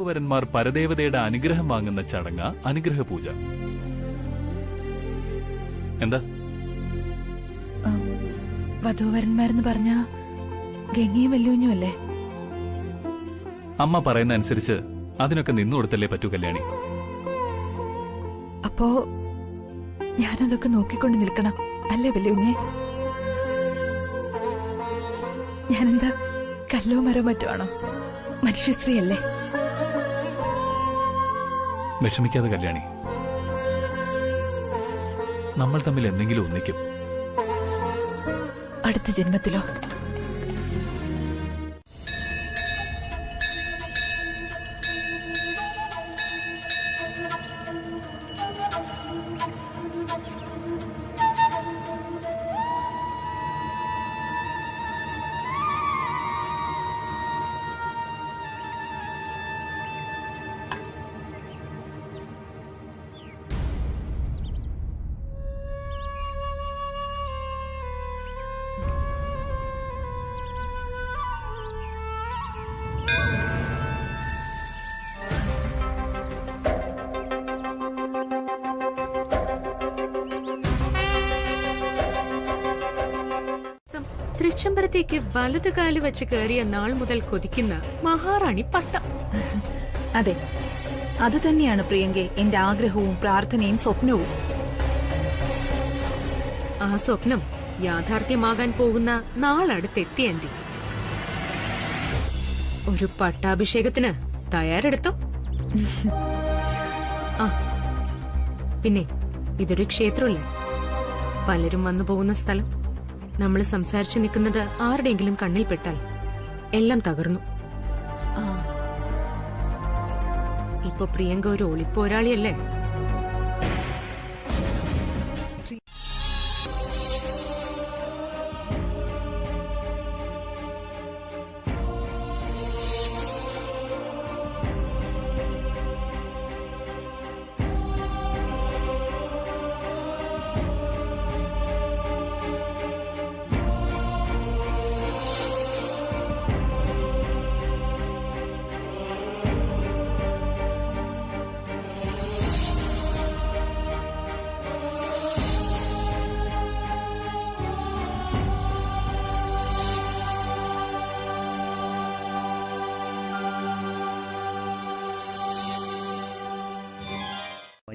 വധൂവരന്മാർ പരദേവതയുടെ അനുഗ്രഹം വാങ്ങുന്ന ചടങ്ങ അനുഗ്രഹ പൂജ. എന്താ വധൂവരന്മാരെന്ന് പറഞ്ഞ ഗംഗയും വല്ലുഞ്ഞും അല്ലേ? അമ്മ പറയുന്ന അനുസരിച്ച് അതിനൊക്കെ നിന്നു കൊടുത്തല്ലേ പറ്റൂ കല്യാണി. അപ്പോ ഞാനതൊക്കെ നോക്കിക്കൊണ്ട് നിൽക്കണം അല്ലേ വല്ലുഞ്ഞെ? ഞാനെന്താ കല്ലോ മരോ മറ്റോ ആണോ? മനുഷ്യസ്ത്രീ അല്ലേ? വിഷമിക്കാതെ കല്യാണി, നമ്മൾ തമ്മിൽ എന്തെങ്കിലും ഒന്നിക്കും. അടുത്ത ജന്മത്തിലോ? തൃച്ചംബരത്തേക്ക് വലതുകാല് വെച്ച് കയറിയ നാൾ മുതൽ കൊതിക്കുന്ന മഹാറാണി പട്ടം. അതെ, അത് തന്നെയാണ് പ്രിയങ്കെ എന്റെ ആഗ്രഹവും പ്രാർത്ഥനയും സ്വപ്നവും. ആ സ്വപ്നം യാഥാർത്ഥ്യമാകാൻ പോകുന്ന നാളടുത്തെത്തി ആന്റി. ഒരു പട്ടാഭിഷേകത്തിന് തയ്യാറെടുത്തോ? ആ പിന്നെ ഇതൊരു ക്ഷേത്രമല്ലേ, പലരും വന്നു പോകുന്ന സ്ഥലം. നമ്മൾ സംസാരിച്ചു നിൽക്കുന്നത് ആരുടെയെങ്കിലും കണ്ണിൽപ്പെട്ടാൽ എല്ലാം തകർന്നു. ഇപ്പൊ പ്രിയങ്ക ഒരു ഒളിപ്പോരാളിയല്ലേ?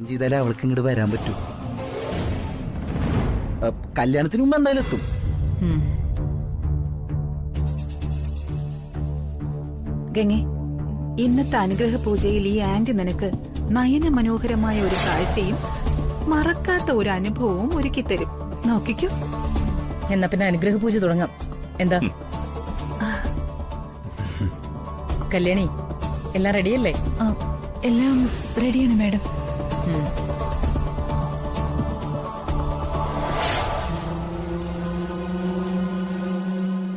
ചെയ്താലേ അവൾക്ക് ഇങ്ങോട്ട് വരാൻ പറ്റൂ. കല്യാണത്തിന് മുമ്പ് എന്തായാലും എത്തും. ഗംഗെ, ഇന്നത്തെ അനുഗ്രഹ പൂജയിൽ ഈ ആന്റി നിനക്ക് നയന മനോഹരമായ ഒരു കാഴ്ചയും മറക്കാത്ത ഒരു അനുഭവവും ഒരുക്കിത്തരും. നോക്കിക്കോ. എന്നാ പിന്നെ അനുഗ്രഹ പൂജ തുടങ്ങാം. എന്താ കല്യാണി, എല്ലാം റെഡിയല്ലേ? എല്ലാം റെഡിയാണ് മാഡം.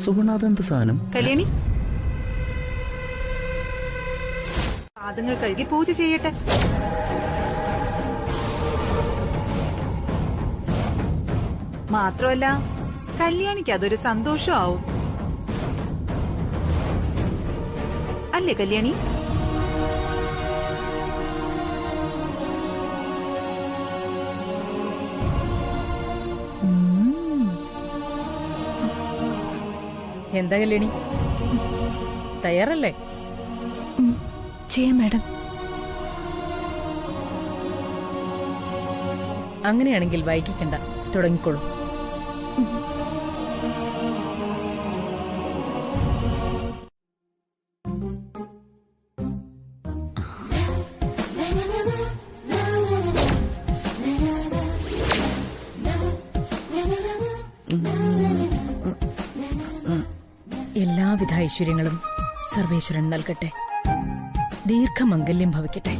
സുഗുണ, അതെന്ത് സാധനം? കല്യാണി, പാദങ്ങൾ കഴുകി പൂജ ചെയ്യട്ടെ. മാത്രമല്ല കല്യാണിക്ക് അതൊരു സന്തോഷമാവും. അല്ലേ കല്യാണി? എന്താ കല്യാണി, തയ്യാറല്ലേ? ചെയ്യാം മാഡം. അങ്ങനെയാണെങ്കിൽ വൈകിക്കണ്ട, തുടങ്ങിക്കോളൂ. എല്ലാവിധ ഐശ്വര്യങ്ങളും സർവേശ്വരൻ നൽകട്ടെ. ദീർഘമംഗല്യം ഭവിക്കട്ടെ.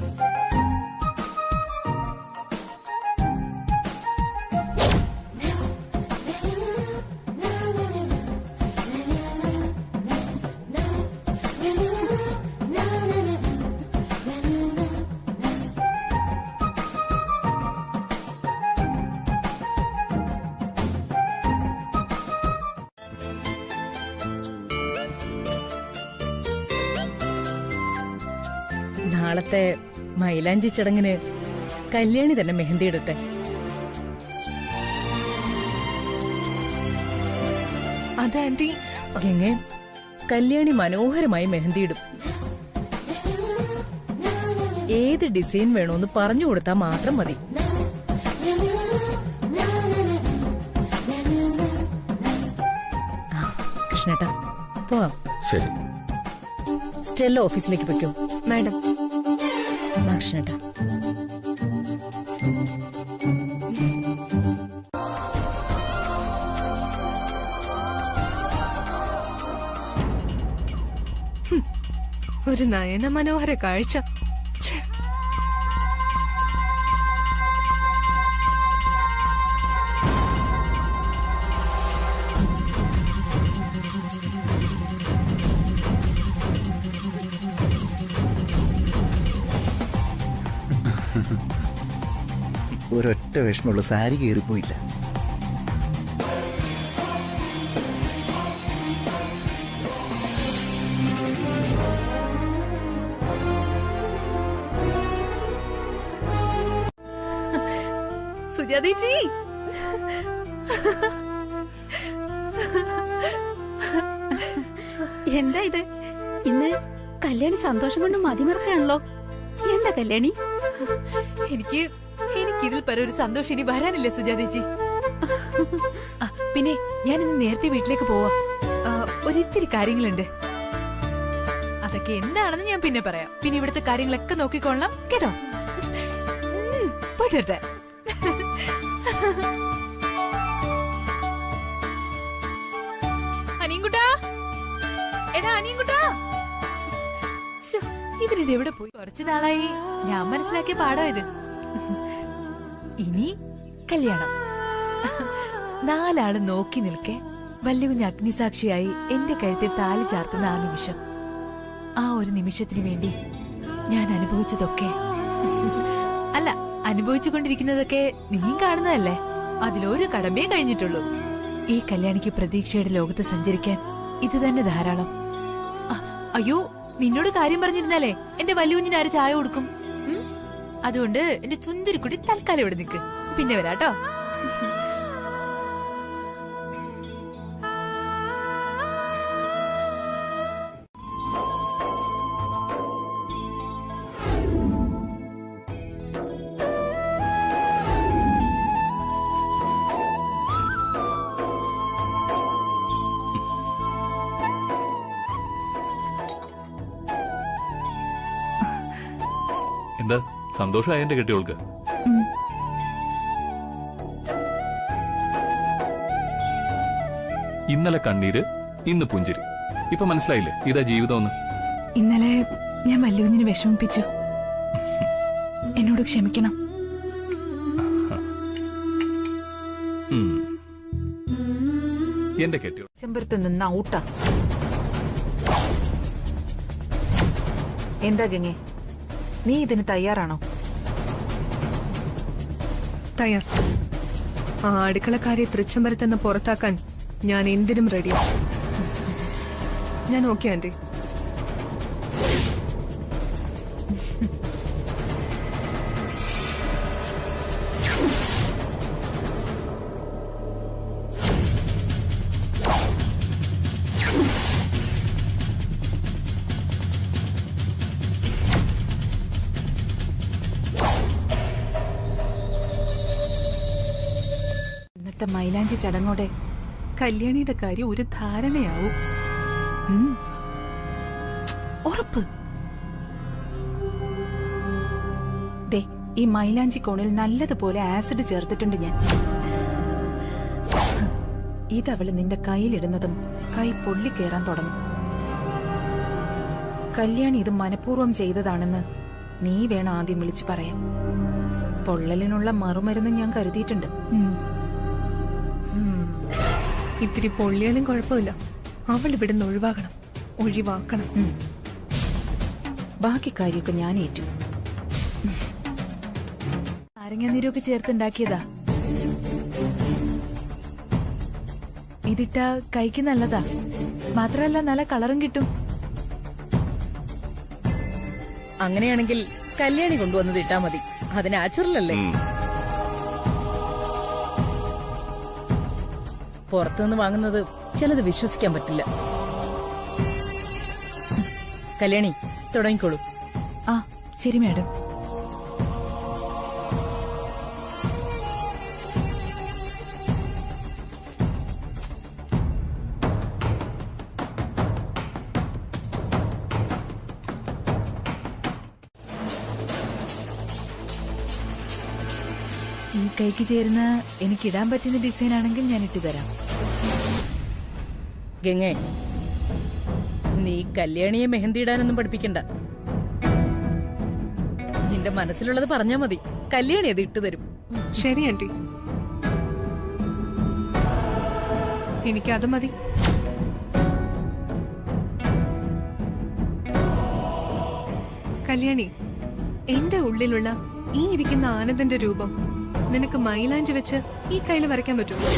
നാളത്തെ മൈലാഞ്ചി ചടങ്ങിന് കല്യാണി തന്നെ മെഹന്തി ഇടട്ടെ. അത് ആന്റി, ഗംഗെ, കല്യാണി മനോഹരമായി മെഹന്തി ഇടും. ഏത് ഡിസൈൻ വേണോന്ന് പറഞ്ഞു കൊടുത്താൽ മാത്രം മതി. കൃഷ്ണേട്ടാ, പോവാം. ശരി. സ്റ്റെല്ല ഓഫീസിലേക്ക് പൊയ്ക്കോ. മാഡം. വാ കൃഷ്ണേട്ടാ. ഒരു നയന മനോഹര കാഴ്ച. ഛെ. ഒരൊറ്റ വിഷമമുള്ള സാരി കയറിപ്പോയില്ല. സുജാതേച്ചി, എന്താ ഇത്? ഇന്ന് കല്യാണി സന്തോഷം കൊണ്ട് മതിമറക്കാണല്ലോ. എന്താ കല്യാണി? എനിക്കിതിൽ പര ഒരു സന്തോഷം ഇനി വരാനില്ല സുജാതേച്ചി. പിന്നെ ഞാൻ ഇന്ന് നേരത്തെ വീട്ടിലേക്ക് പോവാ. ഒരിത്തിരി കാര്യങ്ങളുണ്ട്. അതൊക്കെ എന്താണെന്ന് ഞാൻ പിന്നെ പറയാം. പിന്നെ ഇവിടുത്തെ കാര്യങ്ങളൊക്കെ നോക്കിക്കൊള്ളാം കേട്ടോ. പോയിട്ട് വരട്ടെ. അനിയൻകുട്ടാ, എടാ അനിയൻകുട്ടാ. ഇവരിത് എവിടെ പോയി? കുറച്ചു നാളായി ഞാൻ മനസ്സിലാക്കിയ പാഠം ഇത്. ഇനി കല്യാണം. 4 ആള് നോക്കി നിൽക്കെ വല്യ കുഞ്ഞ് അഗ്നിസാക്ഷിയായി എന്റെ കഴുത്തിൽ താലി ചാർത്തുന്ന ആ നിമിഷം, ആ ഒരു നിമിഷത്തിന് വേണ്ടി ഞാൻ അനുഭവിച്ചതൊക്കെ, അല്ല അനുഭവിച്ചുകൊണ്ടിരിക്കുന്നതൊക്കെ നീ കാണുന്നതല്ലേ. അതിലൊരു കടമ്പേ കഴിഞ്ഞിട്ടുള്ളൂ. ഈ കല്യാണിക്ക് പ്രതീക്ഷയുടെ ലോകത്ത് സഞ്ചരിക്കാൻ ഇത് തന്നെ ധാരാളം. അയ്യോ, നിന്നോട് കാര്യം പറഞ്ഞിരുന്നാലേ എന്റെ വലിയ കുഞ്ഞിന് ആര് ചായ കൊടുക്കും? അതുകൊണ്ട് എന്റെ ചുന്തിരിക്കുട്ടി തൽക്കാലം ഇവിടെ നിൽക്ക്. പിന്നെ വരാട്ടോ. എന്താ സന്തോഷമായ എന്റെ കെട്ടിയോൾക്ക്? ഇന്നലെ കണ്ണീര്, ഇന്ന് പുഞ്ചിരി. ഇപ്പൊ മനസ്സിലായില്ലേ ഇതാ ജീവിതമെന്ന്? ഇന്നലെ ഞാൻ വല്യുകുഞ്ഞിനെ വിഷമിപ്പിച്ചു. എന്നോട് ക്ഷമിക്കണം. എന്റെ കെട്ടിയോൾ ചെമ്പരത്ത് നിന്ന് ഔട്ടാ. എന്താ ഗംഗെ, നീ ഇതിന് തയ്യാറാണോ? തയ്യാർ. ആ അടുക്കളക്കാരെ തൃച്ചംബരത്തുനിന്ന് പുറത്താക്കാൻ ഞാൻ എന്തിനും റെഡിയാണ്. ഞാൻ ഓക്കെ ആന്റി. ഇന്നത്തെ മൈലാഞ്ചി ചടങ്ങോടെ കല്യാണിയുടെ കാര്യം ഒരു ധാരണയാവും. ഉറപ്പ്. ദേ, ഈ മൈലാഞ്ചി കോണിൽ നല്ലതുപോലെ ആസിഡ് ചേർത്തിട്ടുണ്ട് ഞാൻ. ഇതവള് നിന്റെ കയ്യിലിടുന്നതും കൈ പൊള്ളിക്കേറാൻ തുടങ്ങും. കല്യാണി ഇത് മനഃപൂർവ്വം ചെയ്തതാണെന്ന് നീ വേണം ആദ്യം വിളിച്ചു പറയാൻ. പൊള്ളലിനുള്ള മറുമരുന്ന് ഞാൻ കരുതിയിട്ടുണ്ട്. ഇത്തിരി പൊള്ളിയാലും കുഴപ്പമില്ല. അവൾ ഇവിടുന്ന് ഒഴിവാക്കണം. ബാക്കി കാര്യമൊക്കെ ഞാൻ ഏറ്റു. നാരങ്ങാനീരൊക്കെ ചേർത്തുണ്ടാക്കിയതാ. ഇതിട്ട കൈക്ക് നല്ലതാ. മാത്രമല്ല നല്ല കളറും കിട്ടും. അങ്ങനെയാണെങ്കിൽ കല്യാണി കൊണ്ടുവന്നത് ഇട്ടാ മതി. അത് നാച്ചുറൽ അല്ലേ? പുറത്തുനിന്ന് വാങ്ങുന്നത് ചിലത് വിശ്വസിക്കാൻ പറ്റില്ല. കല്യാണി തുടങ്ങിക്കോളൂ. ആ ശരി മാഡം. ഈ കൈക്ക് ചേരുന്ന എനിക്കിടാൻ പറ്റുന്ന ഡിസൈൻ ആണെങ്കിൽ ഞാൻ ഇട്ടുതരാം. ഗംഗേ, നീ കല്യാണിയെ മെഹന്തി ഇടാനൊന്നും പഠിപ്പിക്കണ്ട. നിന്റെ മനസ്സിലുള്ളത് പറഞ്ഞാ മതി, കല്യാണി അത് ഇട്ടുതരും. ശരി ആന്റി, എനിക്കത് മതി. കല്യാണി, എന്റെ ഉള്ളിലുള്ള ഈ ഇരിക്കുന്ന ആനന്ദന്റെ രൂപം നിനക്ക് മൈലാഞ്ചി വെച്ച് ഈ കയ്യിൽ വരയ്ക്കാൻ പറ്റുമോ?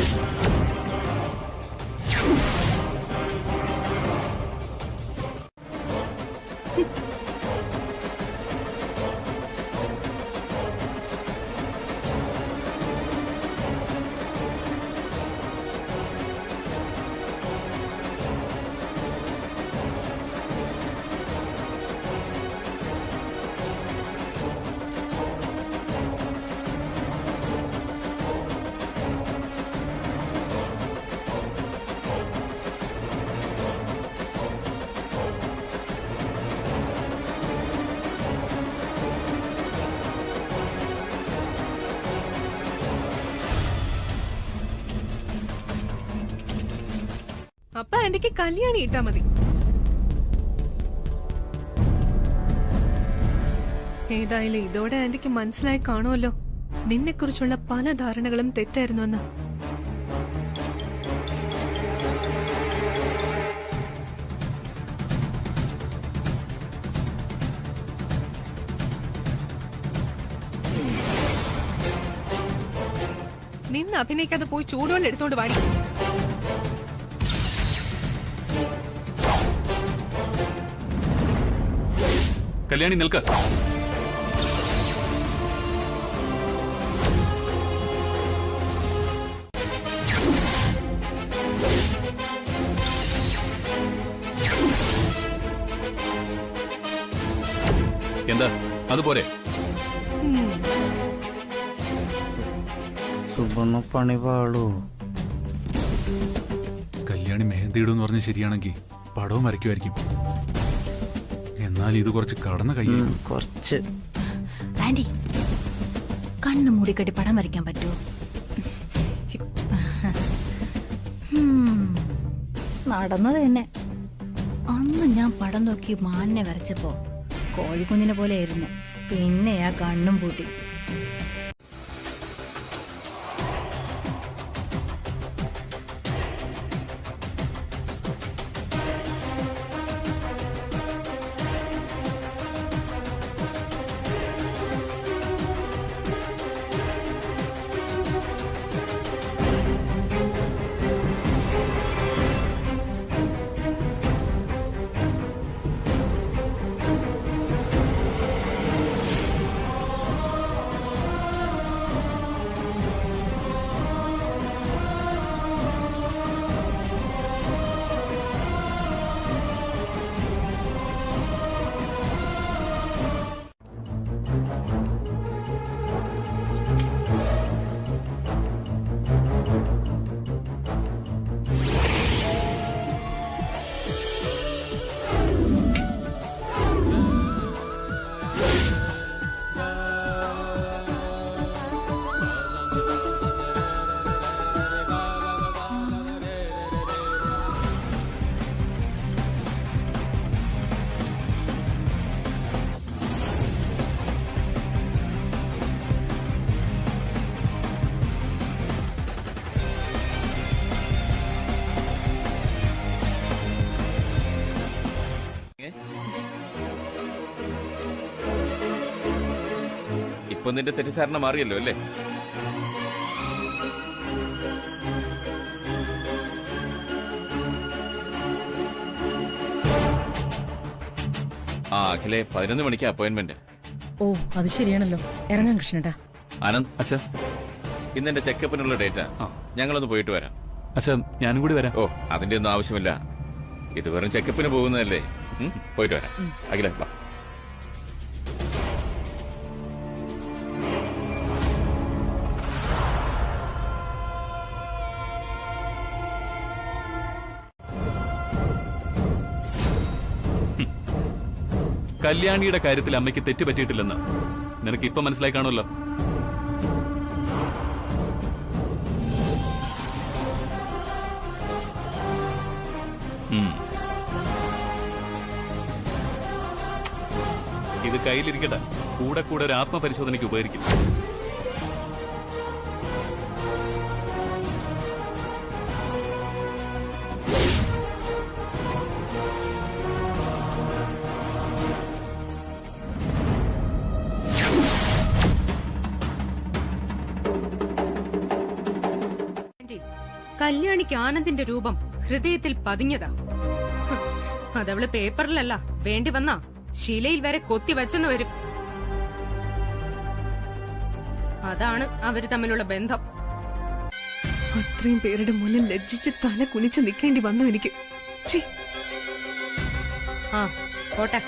അപ്പൊ ആന്റിക്ക് കല്യാണി ഇട്ടാ മതി. ഏതായാലും ഇതോടെ ആന്റിക്ക് മനസ്സിലായി കാണുമല്ലോ നിന്നെക്കുറിച്ചുള്ള പല ധാരണകളും തെറ്റായിരുന്നുവെന്ന്. നിന്ന് അഭിനയിക്കാതെ പോയി ചൂടുവെള്ളം എടുത്തോണ്ട് വാടി. കല്യാണി നിൽക്ക. എന്താ അതുപോലെ? സുബർണ പണി പാളൂ. കല്യാണി മെഹന്തി ഇടുന്ന് പറഞ്ഞ് ശരിയാണെങ്കിൽ പടവും വരയ്ക്കുമായിരിക്കും. എന്നാൽ ഇത് കുറച്ച് കടന്ന കയ്യായി. കുറച്ച് ആന്റി, കണ്ണ് മൂടിക്കെട്ടി പടം വരയ്ക്കാൻ പറ്റുമോ? നടന്നത് തന്നെ. അന്ന് ഞാൻ പടം നോക്കി മാനിനെ വരച്ചപ്പോ കോഴിക്കുഞ്ഞിനെ പോലെ ആയിരുന്നു. പിന്നെ ആ കണ്ണും പൂട്ടി. ഇപ്പൊ നിന്റെ തെറ്റിദ്ധാരണ മാറിയല്ലോ അല്ലേ? ആ അഖിലെ 11 മണിക്ക് അപ്പോയിന്റ്മെന്റ്. ഓ അത് ശരിയാണല്ലോ. ഇറങ്ങാം കൃഷ്ണേട്ടാ. ആനന്ദ്, അച്ഛാ ഇന്നെന്റെ ചെക്കപ്പിനുള്ള ഡേറ്റാ. ഞങ്ങളൊന്ന് പോയിട്ട് വരാം. അച്ഛാ ഞാനും കൂടി വരാം. ഓ അതിന്റെ ഒന്നും ആവശ്യമില്ല. ഇത് വെറും ചെക്കപ്പിന് പോകുന്നതല്ലേ. പോയിട്ട് വരാം. അഖില വാ. കല്യാണിയുടെ കാര്യത്തിൽ അമ്മയ്ക്ക് തെറ്റ് പറ്റിയിട്ടില്ലെന്ന് നിനക്ക് ഇപ്പൊ മനസ്സിലായി കാണുമല്ലോ. ഇത് കയ്യിലിരിക്കട്ടെ. കൂടെ കൂടെ ഒരു ആത്മപരിശോധനയ്ക്ക് ഉപകരിക്കും. കല്യാണിക്ക് ആനന്ദിന്റെ രൂപം ഹൃദയത്തിൽ പതിഞ്ഞതാ. അതവള് പേപ്പറിലല്ല, വേണ്ടി വന്നാ ശീലയിൽ വരെ കൊത്തി വെച്ചെന്ന് വരും. അതാണ് അവര് തമ്മിലുള്ള ബന്ധം. അത്രയും പേരുടെ മുന്നിൽ ലജ്ജിച്ച് തല കുനിച്ച് നിൽക്കേണ്ടി വന്നു എനിക്ക്. ആ പോട്ടെ,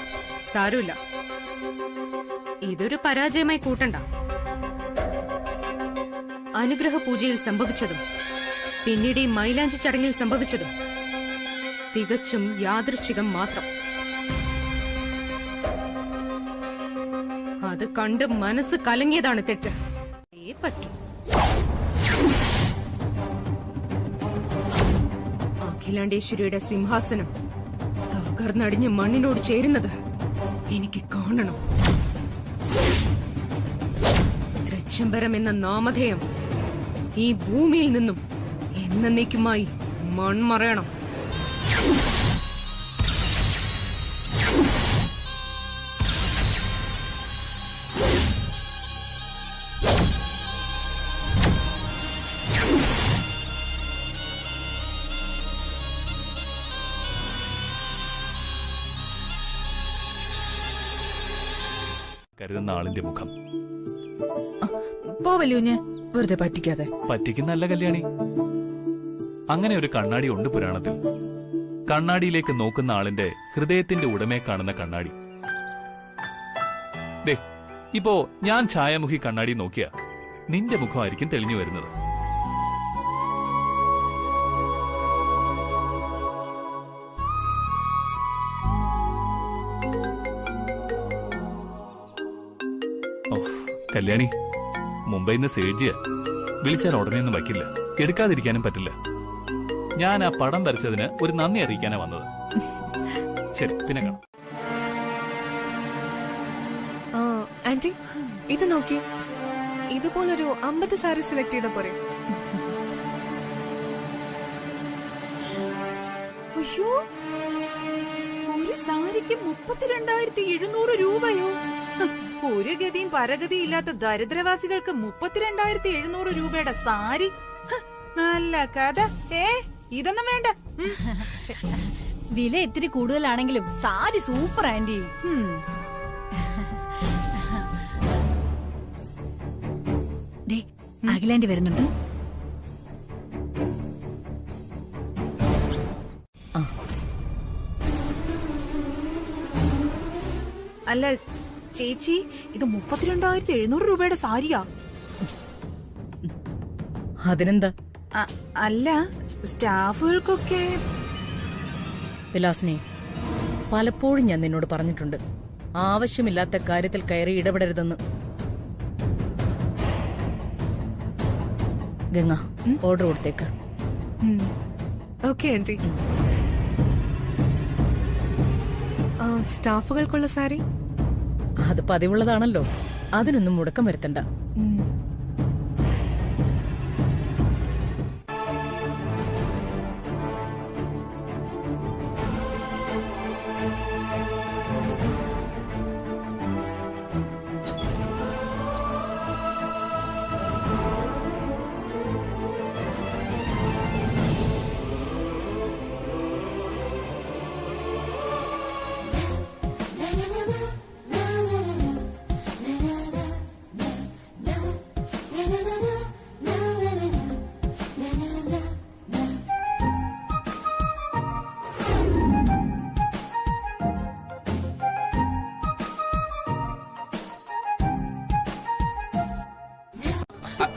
സാരമില്ല. ഇതൊരു പരാജയമായി കൂട്ടണ്ട. അനുഗ്രഹ പൂജയിൽ സംഭവിച്ചതും പിന്നീട് ഈ മൈലാഞ്ചി ചടങ്ങിൽ സംഭവിച്ചതും തികച്ചും യാദൃശ്ചികം മാത്രം. അത് കണ്ട് മനസ്സ് കലങ്ങിയതാണ് തെറ്റ്. പറ്റൂ. അഖിലാണ്ടേശ്വരിയുടെ സിംഹാസനം തകർന്നടിഞ്ഞ് മണ്ണിനോട് ചേരുന്നത് എനിക്ക് കാണണം. തൃച്ചംബരം എന്ന നാമധേയം ഈ ഭൂമിയിൽ നിന്നും എന്നേക്കുമായി മൺമറയണം. കരുതുന്ന ആളിന്റെ മുഖം പോവല്ലൂഞ്ഞ് വെറുതെ പറ്റിക്കാതെ. പറ്റിക്കുന്നല്ല കല്യാണി. അങ്ങനെ ഒരു കണ്ണാടി ഉണ്ട് പുരാണത്തിൽ. കണ്ണാടിയിലേക്ക് നോക്കുന്ന ആളിന്റെ ഹൃദയത്തിന്റെ ഉടമയെ കാണുന്ന കണ്ണാടി. ദേ ഇപ്പോ ഞാൻ ഛായാമുഖി കണ്ണാടി നോക്കിയാ നിന്റെ മുഖമായിരിക്കും തെളിഞ്ഞു വരുന്നത്. കല്യാണി, മുംബൈയിൽ നിന്ന് സേഡ്ജിയ വിളിച്ചാൽ ഉടനെ ഒന്നും വയ്ക്കില്ല. എടുക്കാതിരിക്കാനും പറ്റില്ല. ഞാൻ ആ പടം വരച്ചതിന് ഒരു നന്ദി അറിയിക്കാനാ വന്നത്. ശരി, പിന്നെ കാണാം. ആന്റി, ഇത് നോക്കി. ഇതുപോലൊരു 50 സാരി സെലക്ട് ചെയ്ത പോരെ? അയ്യോ, ഒരു സാരിക്ക് 32,700 രൂപയോ? ഒരു ഗതിയും പരഗതിയും ഇല്ലാത്ത ദരിദ്രവാസികൾക്ക് 32,700 രൂപയുടെ സാരി. നല്ല കഥ. ഇതൊന്നും വേണ്ട. വില ഇത്തിരി കൂടുതലാണെങ്കിലും സാരി സൂപ്പർ ആന്റി. അഖിലാന്റി വരുന്നുണ്ട്. അല്ല ചേച്ചി, ഇത് 32,700 രൂപയുടെ സാരിയാ. അതിനെന്താ? അല്ല, സ്റ്റാഫുകൾക്കൊക്കെ. വിലാസിനെ, പലപ്പോഴും ഞാൻ നിന്നോട് പറഞ്ഞിട്ടുണ്ട്, ആവശ്യമില്ലാത്ത കാര്യത്തിൽ കയറി ഇടപെടരുതെന്ന്. ഗംഗ, ഓർഡർ കൊടുത്തേക്ക്. Okay aunty. സ്റ്റാഫുകൾക്കുള്ള സാരി അത് പതിവുള്ളതാണല്ലോ, അതിനൊന്നും മുടക്കം വരുത്തണ്ട.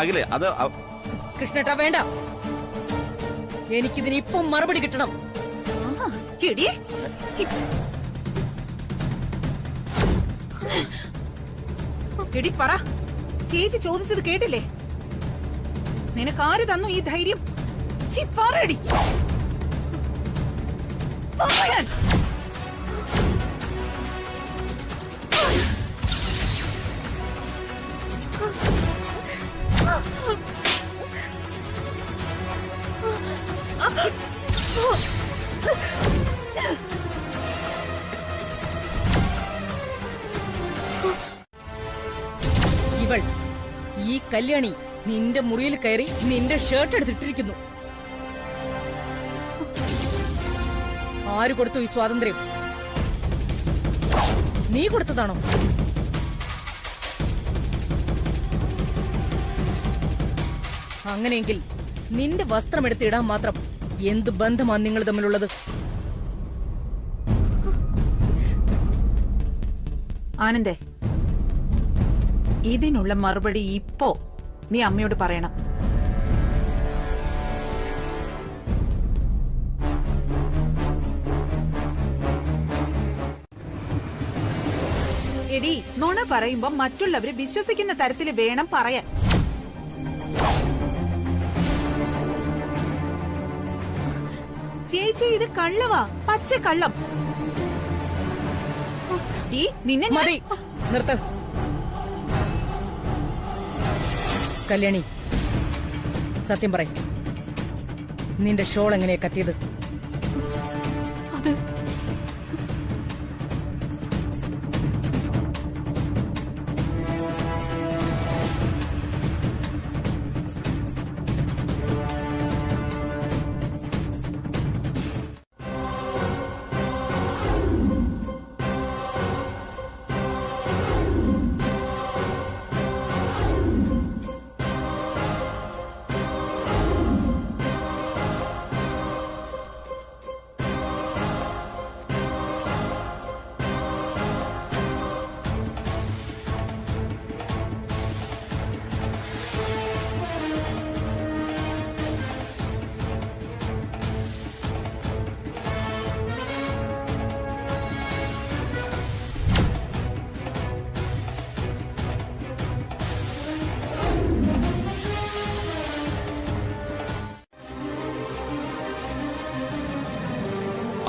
അഖിലേ അത് കൃഷ്ണേട്ടാ വേണ്ട, എനിക്കിതിന് ഇപ്പം മറുപടി കിട്ടണം. എടി, എടി പറ, ചേച്ചി ചോദിച്ചത് കേട്ടില്ലേ? നിനക്കാര് തന്നു ഈ ധൈര്യം? പറയടി, പറയാൻ. ഇവൾ, ഈ കല്യാണി നിന്റെ മുറിയിൽ കയറി നിന്റെ ഷർട്ട് എടുത്തിട്ടിരിക്കുന്നു. ആര് കൊടുത്തു ഈ സ്വാതന്ത്ര്യം? നീ കൊടുത്തതാണോ? അങ്ങനെയെങ്കിൽ നിന്റെ വസ്ത്രമെടുത്തിടാൻ മാത്രം എന്ത് ബന്ധമാണ് നിങ്ങൾ തമ്മിലുള്ളത്? ആനന്ദേ, ഇതിനുള്ള മറുപടി ഇപ്പോ നീ അമ്മയോട് പറയണം. എടി, നുണ പറയുമ്പോ മറ്റുള്ളവരെ വിശ്വസിക്കുന്ന തരത്തിൽ വേണം പറയാൻ. ചേച്ചി, ഇത് കള്ളവാ, പച്ച കള്ളം. നിന്നെ മതി, നിർത്ത്. കല്യാണി, സത്യം പറ, നിന്റെ ഷോൾ എങ്ങനെയാ കത്തിയത്? അത്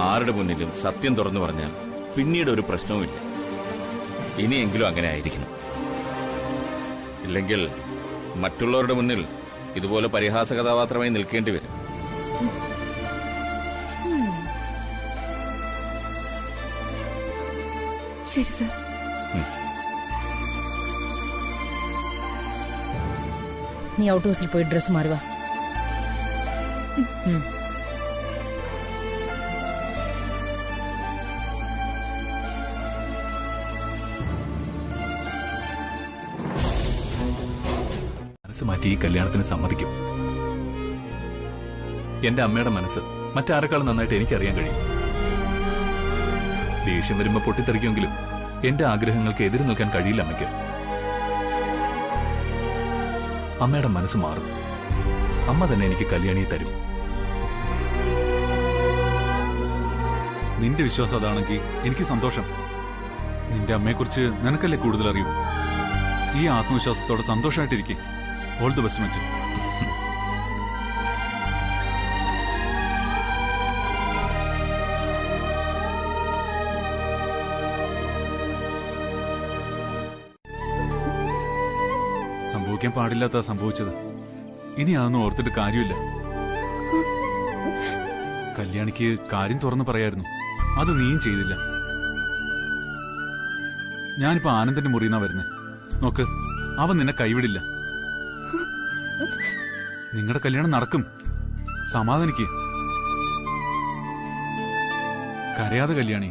ആരുടെ മുന്നിലും സത്യം തുറന്നു പറഞ്ഞാൽ പിന്നീട് ഒരു പ്രശ്നവുമില്ല. ഇനിയെങ്കിലും അങ്ങനെ ആയിരിക്കണം. ഇല്ലെങ്കിൽ മറ്റുള്ളവരുടെ മുന്നിൽ ഇതുപോലെ പരിഹാസ കഥാപാത്രമായി നിൽക്കേണ്ടി വരും. ശരി സർ. നീ ഔട്ട് ഹൗസിൽ പോയി ഡ്രസ് മാറുക. മനസ്സ് മാറ്റി ഈ കല്യാണത്തിന് സമ്മതിക്കും. എന്റെ അമ്മയുടെ മനസ്സ് മറ്റാരെക്കാളും നന്നായിട്ട് എനിക്കറിയാൻ കഴിയും. ദേഷ്യം വരുമ്പോ പൊട്ടിത്തെറിക്കുമെങ്കിലും എന്റെ ആഗ്രഹങ്ങൾക്ക് എതിര് നിൽക്കാൻ കഴിയില്ല അമ്മയ്ക്ക്. അമ്മയുടെ മനസ്സ് മാറും. അമ്മ തന്നെ എനിക്ക് കല്യാണിയെ തരും. നിന്റെ വിശ്വാസം അതാണെങ്കിൽ എനിക്ക് സന്തോഷം. നിന്റെ അമ്മയെക്കുറിച്ച് നിനക്കല്ലേ കൂടുതൽ അറിയൂ. ഈ ആത്മവിശ്വാസത്തോടെ സന്തോഷമായിട്ടിരിക്കും. ഓൾ ദി ബെസ്റ്റ് മച്ചൻ. സംഭവിക്കാൻ പാടില്ലാത്ത സംഭവിച്ചത്. ഇനി അതൊന്നും ഓർത്തിട്ട് കാര്യമില്ല. കല്യാണിക്ക് കാര്യം തുറന്നു പറയായിരുന്നു. അത് നീയും ചെയ്തില്ല. ഞാനിപ്പോ ആനന്ദന്റെ മുറിയുന്നാ വരുന്നത്. നോക്ക്, അവൻ നിന്നെ കൈവിടില്ല. നിങ്ങളുടെ കല്യാണം നടക്കും. സമാധാനിക്ക്. കരയാതെ കല്യാണി.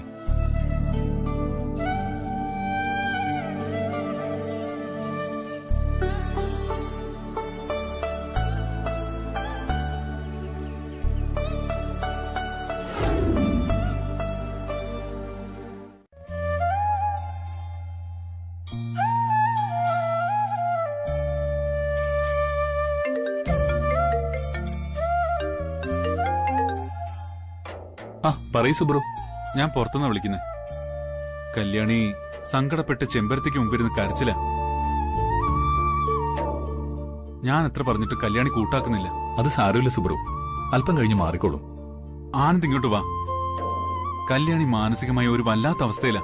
പറയൂ സുബ്രു. ഞാൻ പുറത്തുനിന്നാ വിളിക്കുന്നത്. കല്യാണി സങ്കടപ്പെട്ട് ചെമ്പരത്തിക്ക് മുമ്പിരുന്ന് കരച്ചില്ല. ഞാൻ എത്ര പറഞ്ഞിട്ട് കല്യാണി കൂട്ടാക്കുന്നില്ല. അത് സാരമില്ല സുബ്രു, അല്പം കഴിഞ്ഞ് മാറിക്കോളും. ആനന്ദ് ഇങ്ങോട്ട് വാ. കല്യാണി മാനസികമായ ഒരു വല്ലാത്ത അവസ്ഥയില.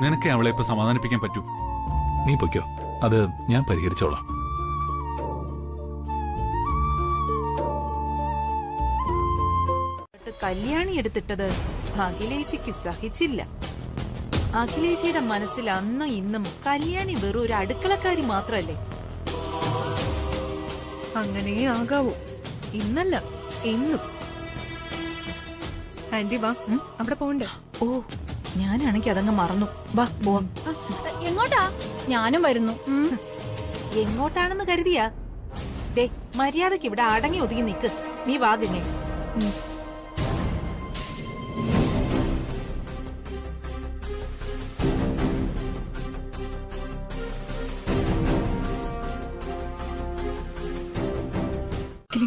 നിനക്ക് അവളെ ഇപ്പൊ സമാധാനിപ്പിക്കാൻ പറ്റൂ. നീ പൊയ്ക്കോ, അത് ഞാൻ പരിഹരിച്ചോളാം. കല്യാണി എടുത്തിട്ടത് അഖിലേച്ചിക്ക് സഹിച്ചില്ല. അഖിലേച്ചിയുടെ മനസ്സിൽ അന്നും ഇന്നും കല്യാണി വെറും ഒരു അടുക്കളക്കാരി മാത്രല്ലേ. അങ്ങനെ ആകാവൂ. ഇന്നല്ല, ഇന്നും. ആന്റി വാ, അവിടെ പോണ്ടേ? ഓ, ഞാനാണെങ്കി അതങ്ങ് മറന്നു. വാ പോവാം. എങ്ങോട്ടാ? ഞാനും വരുന്നു. എങ്ങോട്ടാണെന്ന് കരുതിയാ? ദേ, മര്യാദക്ക് ഇവിടെ അടങ്ങി ഒതുങ്ങി നിക്ക്. നീ വാ ഗംഗേ.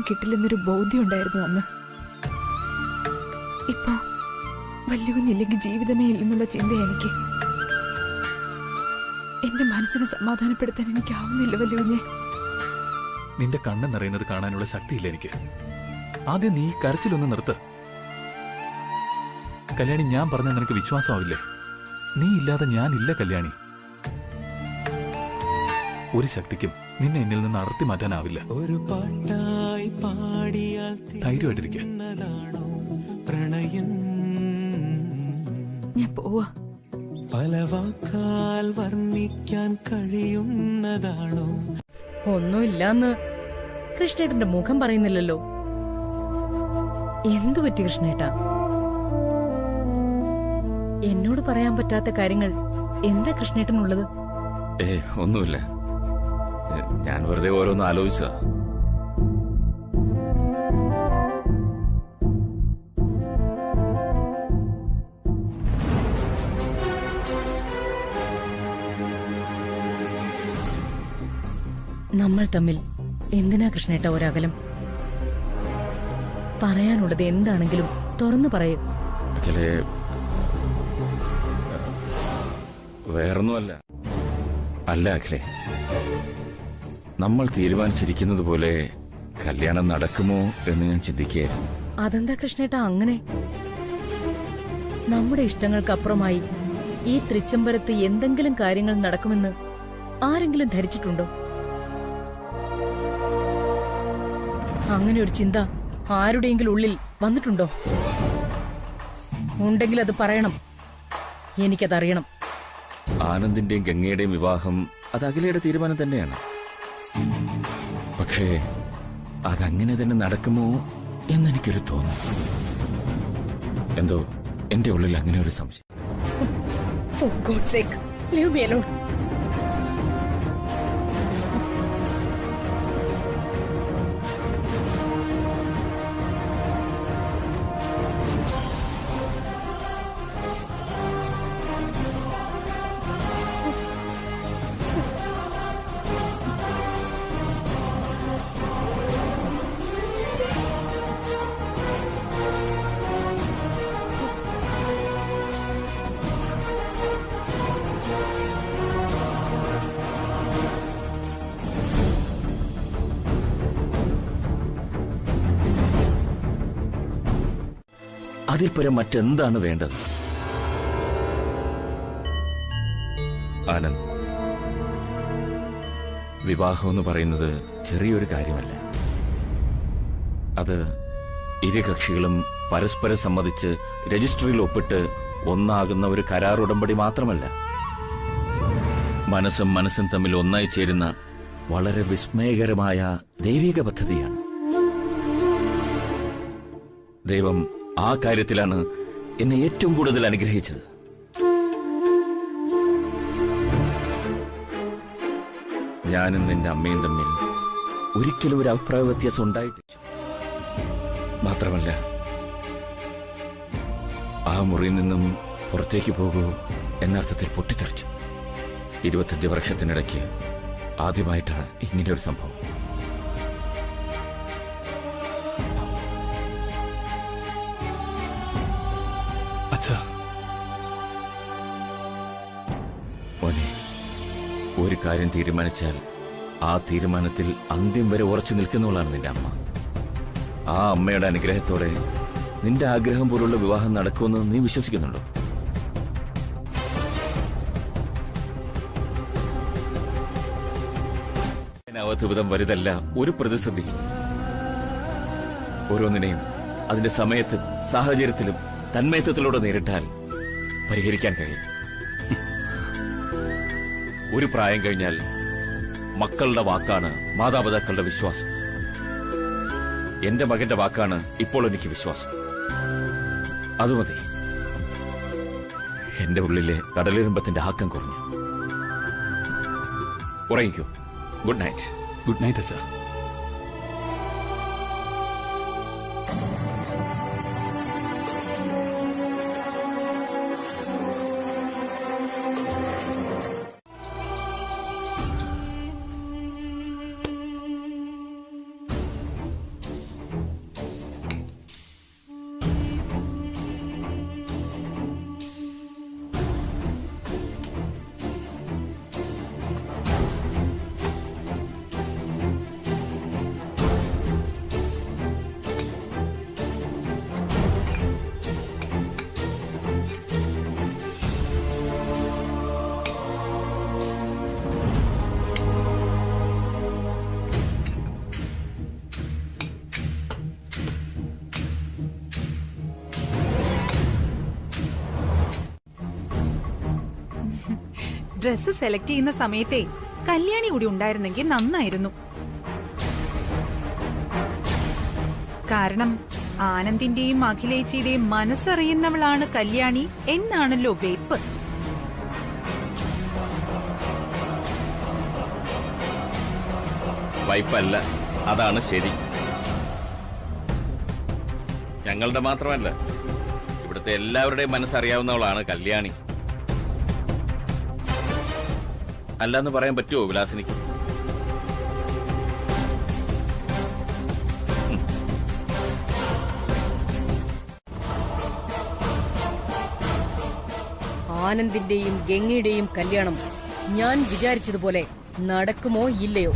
കിട്ടില്ലെന്നൊരു ബോധ്യം ഉണ്ടായിരുന്നു അന്ന്. ഇപ്പൊ വലിയ കുഞ്ഞില്ലെങ്കിൽ ജീവിതമേ ഇല്ലെന്നുള്ള ചിന്ത എനിക്ക്. എന്റെ മനസ്സിനെ സമാധാനപ്പെടുത്താൻ എനിക്കാവുന്നില്ല വലിയ കുഞ്ഞെ. നിന്റെ കണ്ണ് നിറയുന്നത് കാണാനുള്ള ശക്തിയില്ല എനിക്ക്. ആദ്യം നീ കരച്ചിലൊന്ന് നിർത്ത്. കല്യാണി, ഞാൻ പറഞ്ഞ നിനക്ക് വിശ്വാസമാവില്ലേ? നീ ഇല്ലാതെ ഞാനില്ല കല്യാണി. ഒരു ശക്തിക്കും നിന്നെ എന്നിൽ നിന്ന് അടർത്തി മാറ്റാനാവില്ല. ധൈര്യമായിട്ടിരിക്കുക. ഞാൻ പോവാ. പല വാക്കാൽ വർണ്ണിക്കാൻ കഴിയുന്നതാണോ? ഒന്നുമില്ലാന്ന് കൃഷ്ണേട്ടന്റെ മുഖം പറയുന്നില്ലല്ലോ. എന്തു പറ്റി കൃഷ്ണേട്ടാ? എന്നോട് പറയാൻ പറ്റാത്ത കാര്യങ്ങൾ എന്താ കൃഷ്ണേട്ടനുള്ളത്? ഒന്നുമില്ല, ഞാൻ വെറുതെ ഓരോന്ന് ആലോചിച്ചതാ. നമ്മൾ തമ്മിൽ എന്തിനാ കൃഷ്ണേട്ട ഒരകലം? പറയാനുള്ളത് എന്താണെങ്കിലും തുറന്നു പറയൂ. വേറൊന്നുമല്ല. അല്ല അഖിലേ, നമ്മൾ തീരുമാനിച്ചിരിക്കുന്നത് പോലെ കല്യാണം നടക്കുമോ എന്ന് ഞാൻ ചിന്തിക്കുകയായിരുന്നു. അതെന്താ കൃഷ്ണേട്ട അങ്ങനെ? നമ്മുടെ ഇഷ്ടങ്ങൾക്കപ്പുറമായി ഈ തൃച്ചംബരത്ത് എന്തെങ്കിലും കാര്യങ്ങൾ നടക്കുമെന്ന് ആരെങ്കിലും ധരിച്ചിട്ടുണ്ടോ? അങ്ങനെ ഒരു ചിന്ത ആരുടെയെങ്കിലും ഉള്ളിൽ വന്നിട്ടുണ്ടോ? ഉണ്ടെങ്കിൽ അത് പറയണം. എനിക്കതറിയണം. ആനന്ദിന്റെയും ഗംഗയുടെയും വിവാഹം അത് അഖിലയുടെ തീരുമാനം തന്നെയാണ്. പക്ഷേ അതങ്ങനെ തന്നെ നടക്കുമോ എന്നെനിക്കൊരു തോന്നൽ. എന്തോ എന്റെ ഉള്ളിൽ അങ്ങനെ ഒരു സംശയം. For God's sake, leave me alone. അതിൽ പരം മറ്റെന്താണ് വേണ്ടത്? ആനന്ദ്, വിവാഹം എന്ന് പറയുന്നത് ചെറിയൊരു കാര്യമല്ല. അത് ഇരു കക്ഷികളും പരസ്പരം സമ്മതിച്ച് രജിസ്ട്രിയിൽ ഒപ്പിട്ട് ഒന്നാകുന്ന ഒരു കരാർ ഉടമ്പടി മാത്രമല്ല. മനസ്സും തമ്മിൽ ഒന്നായി ചേരുന്ന വളരെ വിസ്മയകരമായ ദൈവിക പദ്ധതിയാണ്. ദൈവം ആ കാര്യത്തിലാണ് എന്നെ ഏറ്റവും കൂടുതൽ അനുഗ്രഹിച്ചത്. ഞാനും നിന്റെ അമ്മയും തമ്മിൽ ഒരിക്കലും ഒരു അഭിപ്രായ വ്യത്യാസം ഉണ്ടായിട്ടില്ല. മാത്രമല്ല, ആ മുറിയിൽ നിന്നും പുറത്തേക്ക് പോകൂ എന്നർത്ഥത്തിൽ പൊട്ടിത്തെറിച്ചു. 25 വർഷത്തിനിടയ്ക്ക് ആദ്യമായിട്ടാണ് ഇങ്ങനെയൊരു സംഭവം. അച്ഛാ, മോനെ, ഒരു കാര്യം തീരുമാനിച്ചാൽ ആ തീരുമാനത്തിൽ അന്ത്യം വരെ ഉറച്ചു നിൽക്കുന്നവളാണ് നിന്റെ അമ്മ. ആ അമ്മയുടെ അനുഗ്രഹത്തോടെ നിന്റെ ആഗ്രഹം പോലുള്ള വിവാഹം നടക്കുമെന്ന് നീ വിശ്വസിക്കുന്നുണ്ടോ? വിധം വലുതല്ല ഒരു പ്രതിസന്ധി. ഓരോന്നിനെയും അതിന്റെ സമയത്തും സാഹചര്യത്തിലും തന്മയത്വത്തിലൂടെ നേരിട്ടാൽ പരിഹരിക്കാൻ കഴിയും. ഒരു പ്രായം കഴിഞ്ഞാൽ മക്കളുടെ വാക്കാണ് മാതാപിതാക്കളുടെ വിശ്വാസം. എന്റെ മകന്റെ വാക്കാണ് ഇപ്പോൾ എനിക്ക് വിശ്വാസം. അത് മതി. എന്റെ ഉള്ളിലെ കടലിരുമ്പത്തിന്റെ ആക്കം കുറഞ്ഞു. ഉറങ്ങിക്കോ. Good night. ഗുഡ് നൈറ്റ് അച്ഛാ. ഡ്രസ്സ് സെലക്ട് ചെയ്യുന്ന സമയത്തെ കല്യാണി കൂടി ഉണ്ടായിരുന്നെങ്കിൽ നന്നായിരുന്നു. കാരണം ആനന്ദിന്റെയും അഖിലേച്ചിയുടെയും മനസ്സറിയുന്നവളാണ് കല്യാണി എന്നാണല്ലോ വെയ്പ്പ്. വൈപ്പല്ല, അതാണ് ശരി. ഞങ്ങളുടെ മാത്രമല്ല, ഇവിടുത്തെ എല്ലാവരുടെയും മനസ്സറിയാവുന്നവളാണ് കല്യാണി. അല്ലാന്ന് പറയാൻ പറ്റുമോ വിലാസിനിക്ക്? ആനന്ദിന്റെയും ഗംഗയുടെയും കല്യാണം ഞാൻ വിചാരിച്ചതുപോലെ നടക്കുമോ ഇല്ലയോ?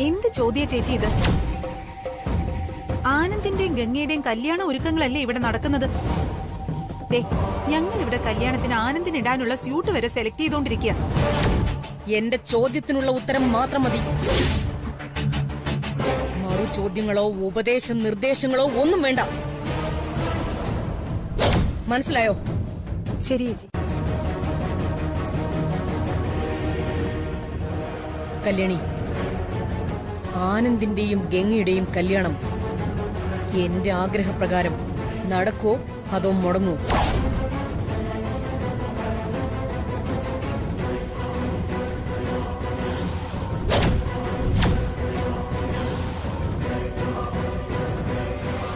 എന്ത് ചോദ്യ ചേച്ചി ഇത്? ആനന്ദിന്റെയും ഗംഗയുടെയും കല്യാണ ഒരുക്കങ്ങളല്ലേ ഇവിടെ നടക്കുന്നത്? ഞങ്ങൾ ഇവിടെ കല്യാണത്തിന് ആനന്ദിനിടാനുള്ള സ്യൂട്ട് വരെ സെലക്ട് ചെയ്തോണ്ടിരിക്കുക. എന്റെ ചോദ്യത്തിനുള്ള ഉത്തരം മാത്രം മതി. മറു ചോദ്യങ്ങളോ ഉപദേശ നിർദ്ദേശങ്ങളോ ഒന്നും വേണ്ട. മനസ്സിലായോ? ശരി ചേച്ചി. കല്യാണി, ആനന്ദിന്റെയും ഗംഗയുടെയും കല്യാണം എന്റെ ആഗ്രഹപ്രകാരം നടക്കോ അതോ മുടങ്ങോ?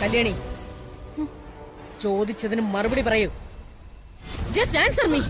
കല്യാണി, ചോദിച്ചതിന് മറുപടി പറയൂ. Just answer me.